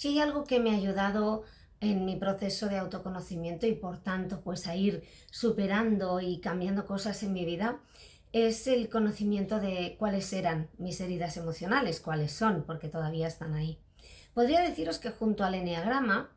Si hay algo que me ha ayudado en mi proceso de autoconocimiento y por tanto pues a ir superando y cambiando cosas en mi vida, es el conocimiento de cuáles eran mis heridas emocionales, cuáles son, porque todavía están ahí. Podría deciros que junto al eneagrama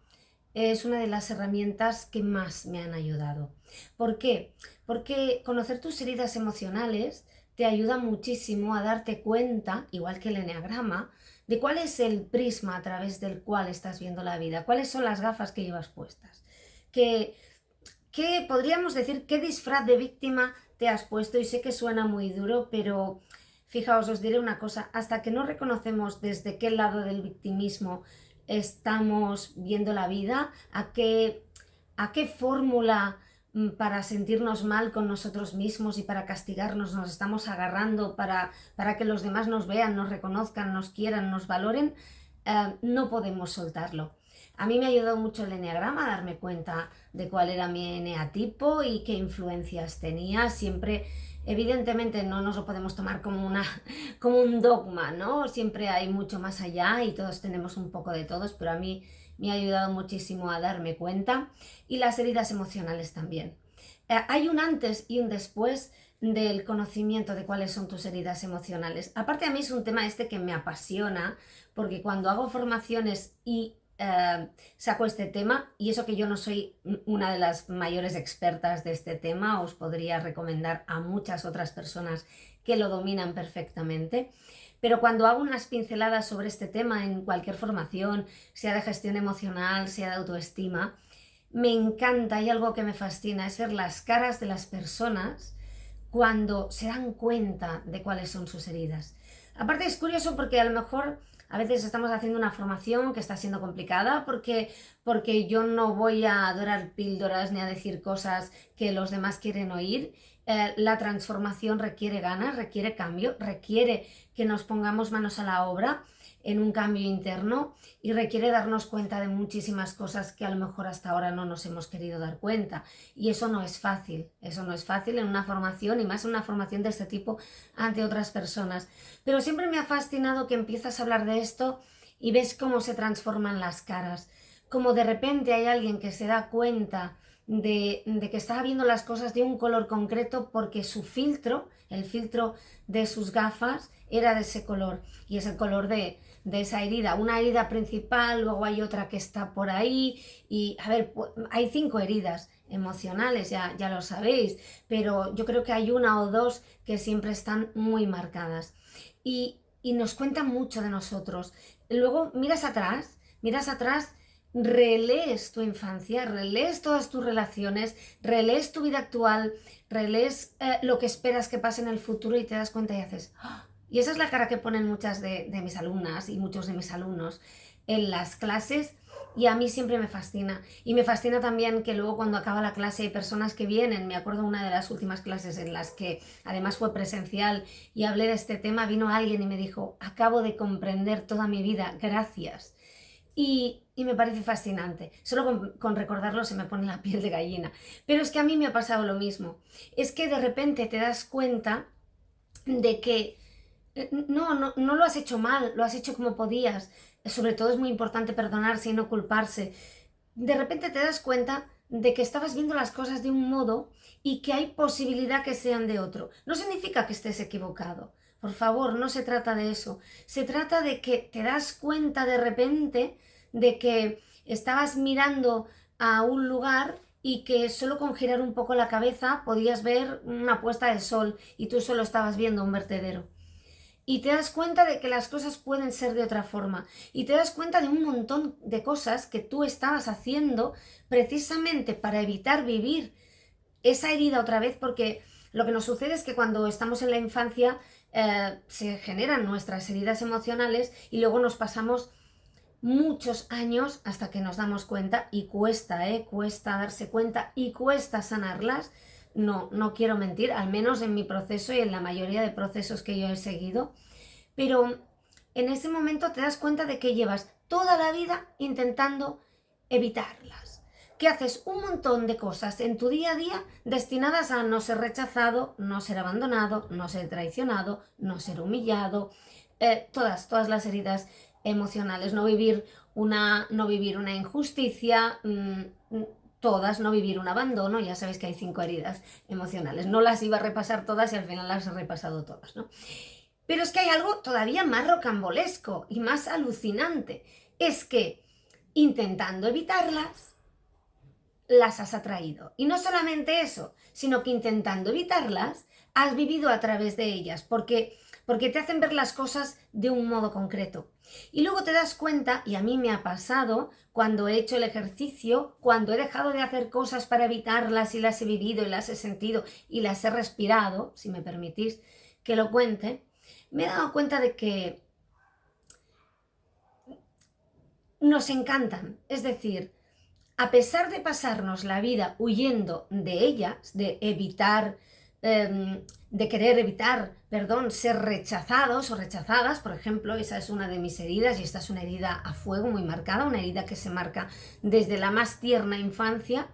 es una de las herramientas que más me han ayudado. ¿Por qué? Porque conocer tus heridas emocionales te ayuda muchísimo a darte cuenta, igual que el eneagrama, de cuál es el prisma a través del cual estás viendo la vida, cuáles son las gafas que llevas puestas. Que podríamos decir qué disfraz de víctima te has puesto, y sé que suena muy duro, pero fijaos, os diré una cosa, hasta que no reconocemos desde qué lado del victimismo estamos viendo la vida, a qué fórmula para sentirnos mal con nosotros mismos y para castigarnos nos estamos agarrando para que los demás nos vean, nos reconozcan, nos quieran, nos valoren, no podemos soltarlo. A mí me ha ayudado mucho el eneagrama a darme cuenta de cuál era mi eneatipo y qué influencias tenía. Siempre, evidentemente, no nos lo podemos tomar como un dogma, ¿no? Siempre hay mucho más allá y todos tenemos un poco de todos, pero a mí me ha ayudado muchísimo a darme cuenta. Y las heridas emocionales también. Hay un antes y un después del conocimiento de cuáles son tus heridas emocionales. Aparte, a mí es un tema este que me apasiona, porque cuando hago formaciones y saco este tema, y eso que yo no soy una de las mayores expertas de este tema, os podría recomendar a muchas otras personas que lo dominan perfectamente, pero cuando hago unas pinceladas sobre este tema en cualquier formación, sea de gestión emocional, sea de autoestima, me encanta, y algo que me fascina es ver las caras de las personas cuando se dan cuenta de cuáles son sus heridas. Aparte es curioso porque a lo mejor a veces estamos haciendo una formación que está siendo complicada porque yo no voy a adorar píldoras ni a decir cosas que los demás quieren oír. La transformación requiere ganas, requiere cambio, requiere que nos pongamos manos a la obra en un cambio interno y requiere darnos cuenta de muchísimas cosas que a lo mejor hasta ahora no nos hemos querido dar cuenta. Y eso no es fácil en una formación, y más en una formación de este tipo ante otras personas. Pero siempre me ha fascinado que empiezas a hablar de esto y ves cómo se transforman las caras, como de repente hay alguien que se da cuenta de que estaba viendo las cosas de un color concreto porque su filtro, el filtro de sus gafas, era de ese color, y es el color de esa herida, una herida principal, luego hay otra que está por ahí, y a ver, hay 5 heridas emocionales, ya lo sabéis, pero yo creo que hay una o dos que siempre están muy marcadas y nos cuentan mucho de nosotros. Luego miras atrás, relees tu infancia, relees todas tus relaciones, relees tu vida actual, relees lo que esperas que pase en el futuro y te das cuenta y haces... ¡Oh! Y esa es la cara que ponen muchas de mis alumnas y muchos de mis alumnos en las clases, y a mí siempre me fascina. Y me fascina también que luego cuando acaba la clase hay personas que vienen. Me acuerdo una de las últimas clases en las que además fue presencial y hablé de este tema, vino alguien y me dijo: acabo de comprender toda mi vida, gracias. Y me parece fascinante. Solo con recordarlo se me pone la piel de gallina. Pero es que a mí me ha pasado lo mismo. Es que de repente te das cuenta de que no lo has hecho mal, lo has hecho como podías. Sobre todo es muy importante perdonarse y no culparse. De repente te das cuenta de que estabas viendo las cosas de un modo y que hay posibilidad que sean de otro. No significa que estés equivocado. Por favor, no se trata de eso. Se trata de que te das cuenta de repente de que estabas mirando a un lugar y que solo con girar un poco la cabeza podías ver una puesta de sol y tú solo estabas viendo un vertedero. Y te das cuenta de que las cosas pueden ser de otra forma. Y te das cuenta de un montón de cosas que tú estabas haciendo precisamente para evitar vivir esa herida otra vez, porque lo que nos sucede es que cuando estamos en la infancia se generan nuestras heridas emocionales y luego nos pasamos muchos años hasta que nos damos cuenta, y cuesta darse cuenta y cuesta sanarlas. No quiero mentir, al menos en mi proceso y en la mayoría de procesos que yo he seguido, pero en ese momento te das cuenta de que llevas toda la vida intentando evitarlas, que haces un montón de cosas en tu día a día destinadas a no ser rechazado, no ser abandonado, no ser traicionado, no ser humillado, todas las heridas emocionales, no vivir una injusticia, todas, no vivir un abandono. Ya sabéis que hay 5 heridas emocionales, no las iba a repasar todas y al final las he repasado todas, ¿no? Pero es que hay algo todavía más rocambolesco y más alucinante, es que intentando evitarlas, las has atraído. Y no solamente eso, sino que intentando evitarlas, has vivido a través de ellas, porque te hacen ver las cosas de un modo concreto. Y luego te das cuenta, y a mí me ha pasado, cuando he hecho el ejercicio, cuando he dejado de hacer cosas para evitarlas y las he vivido y las he sentido y las he respirado, si me permitís que lo cuente, me he dado cuenta de que nos encantan. Es decir, a pesar de pasarnos la vida huyendo de ellas, de evitar, de querer evitar, ser rechazados o rechazadas, por ejemplo, esa es una de mis heridas y esta es una herida a fuego muy marcada, una herida que se marca desde la más tierna infancia.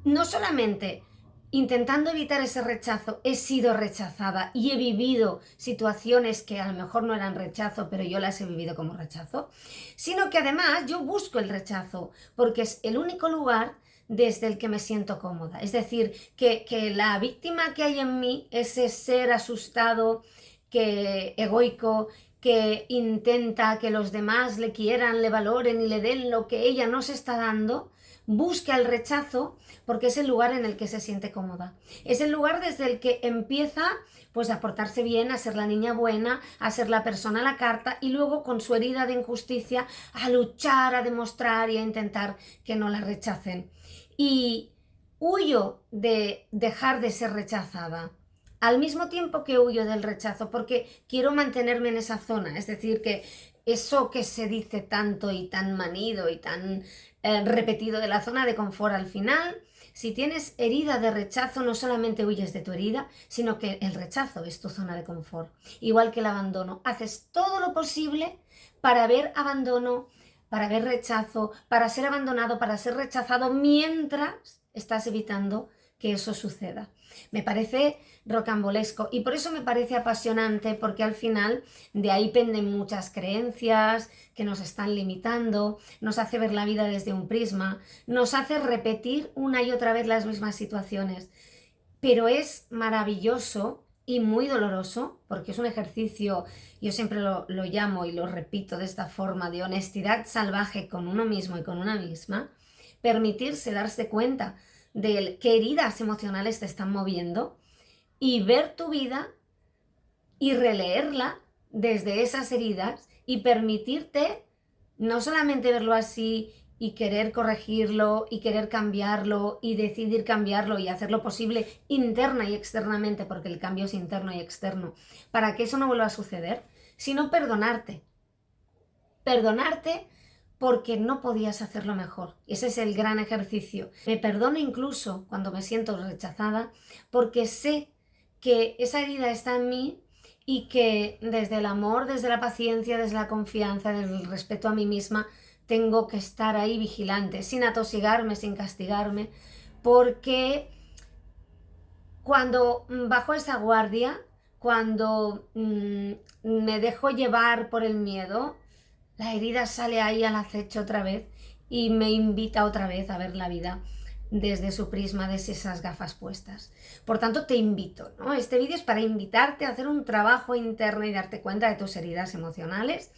No solamente intentando evitar ese rechazo he sido rechazada y he vivido situaciones que a lo mejor no eran rechazo, pero yo las he vivido como rechazo, sino que además yo busco el rechazo porque es el único lugar desde el que me siento cómoda. Es decir, que la víctima que hay en mí, ese ser asustado, egoico, que intenta que los demás le quieran, le valoren y le den lo que ella no se está dando, busca el rechazo porque es el lugar en el que se siente cómoda. Es el lugar desde el que empieza pues a portarse bien, a ser la niña buena, a ser la persona a la carta y luego con su herida de injusticia a luchar, a demostrar y a intentar que no la rechacen. Y huyo de dejar de ser rechazada al mismo tiempo que huyo del rechazo porque quiero mantenerme en esa zona. Es decir, que eso que se dice tanto y tan manido y tan repetido de la zona de confort, al final, si tienes herida de rechazo, no solamente huyes de tu herida, sino que el rechazo es tu zona de confort. Igual que el abandono, haces todo lo posible para ver abandono, para ver rechazo, para ser abandonado, para ser rechazado, mientras estás evitando que eso suceda. Me parece rocambolesco y por eso me parece apasionante, porque al final de ahí penden muchas creencias que nos están limitando, nos hace ver la vida desde un prisma, nos hace repetir una y otra vez las mismas situaciones, pero es maravilloso y muy doloroso porque es un ejercicio, yo siempre lo llamo y lo repito de esta forma, de honestidad salvaje con uno mismo y con una misma, permitirse darse cuenta de qué heridas emocionales te están moviendo y ver tu vida y releerla desde esas heridas y permitirte no solamente verlo así y querer corregirlo y querer cambiarlo y decidir cambiarlo y hacer lo posible interna y externamente, porque el cambio es interno y externo, para que eso no vuelva a suceder, sino perdonarte. Perdonarte porque no podías hacerlo mejor. Ese es el gran ejercicio. Me perdono incluso cuando me siento rechazada porque sé que esa herida está en mí y que desde el amor, desde la paciencia, desde la confianza, desde el respeto a mí misma, tengo que estar ahí vigilante, sin atosigarme, sin castigarme, porque cuando bajo esa guardia, cuando me dejo llevar por el miedo, la herida sale ahí al acecho otra vez y me invita otra vez a ver la vida desde su prisma, desde esas gafas puestas. Por tanto, te invito, ¿no? Este vídeo es para invitarte a hacer un trabajo interno y darte cuenta de tus heridas emocionales,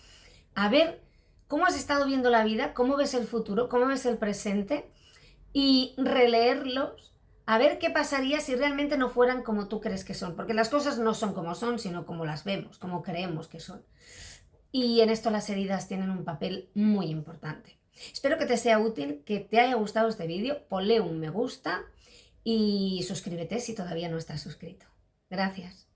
a ver cómo has estado viendo la vida, cómo ves el futuro, cómo ves el presente y releerlos, a ver qué pasaría si realmente no fueran como tú crees que son, porque las cosas no son como son, sino como las vemos, como creemos que son. Y en esto las heridas tienen un papel muy importante. Espero que te sea útil, que te haya gustado este vídeo. Ponle un me gusta y suscríbete si todavía no estás suscrito. Gracias.